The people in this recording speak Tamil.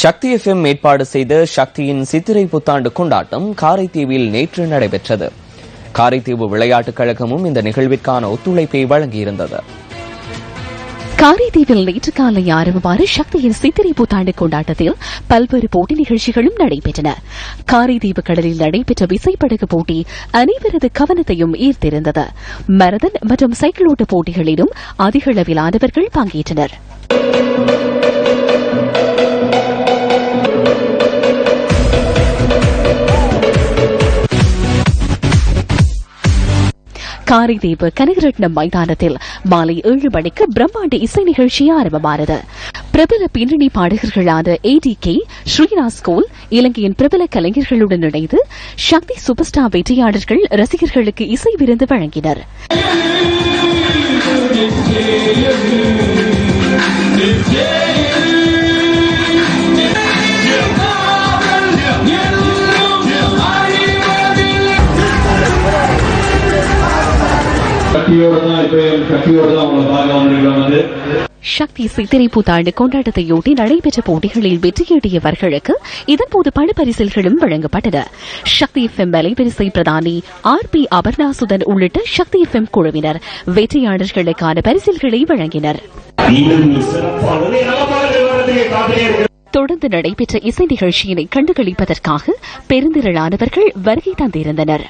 சக்தி FM ஏற்பாடு செய்த சக்தியின் சித்திரை புத்தாண்டு கொண்டாட்டம் காரைதீவில் நேற்று நடைபெற்றது. காரைதீவு விளையாட்டுக் கழகமும் இந்த நிகழ்விற்கான ஒத்துழைப்பை வழங்கியிருந்தது. காரைதீவில் நேற்று காலை ஆரம்பமான சக்தியின் சித்திரை புத்தாண்டு கொண்டாட்டத்தில் பல்வேறு போட்டி நிகழ்ச்சிகளும் நடைபெற்றன. காரைதீவு கடலில் நடைபெற்ற விசைப்படகு போட்டி அனைவரது கவனத்தையும் ஈர்த்திருந்தது. மரதன் மற்றும் சைக்கிளோட்ட போட்டிகளிலும் அதிக அளவிலானவர்கள் பங்கேற்றனர். காரைதீவு கனகரட்னம் மைதானத்தில் மாலை 7 மணிக்கு பிரம்மாண்ட இசை நிகழ்ச்சி ஆரம்பமானது. பிரபல பின்னணி பாடகர்களான ADK, ஸ்ரீராஸ் கோல், இலங்கையின் பிரபல கலைஞர்களுடன் இணைந்து சக்தி சூப்பர் ஸ்டார் வெற்றியாளர்கள் ரசிகர்களுக்கு இசை விருந்து வழங்கினர். சக்தி சித்திரை புத்தாண்டு கொண்டாட்டத்தையொட்டி நடைபெற்ற போட்டிகளில் வெற்றியீட்டியவர்களுக்கு இதன்போது பணப்பரிசில்களும் வழங்கப்பட்டன. சக்தி FM அலைவரிசை பிரதானி RP அபர்ணாசுதன் உள்ளிட்ட சக்தி FM குழுவினர் வெற்றியாளர்களுக்கான பரிசில்களை வழங்கினர். தொடர்ந்து நடைபெற்ற இசை நிகழ்ச்சியினை கண்டுகளிப்பதற்காக பெருந்திரளானவர்கள் வருகை தந்திருந்தனர்.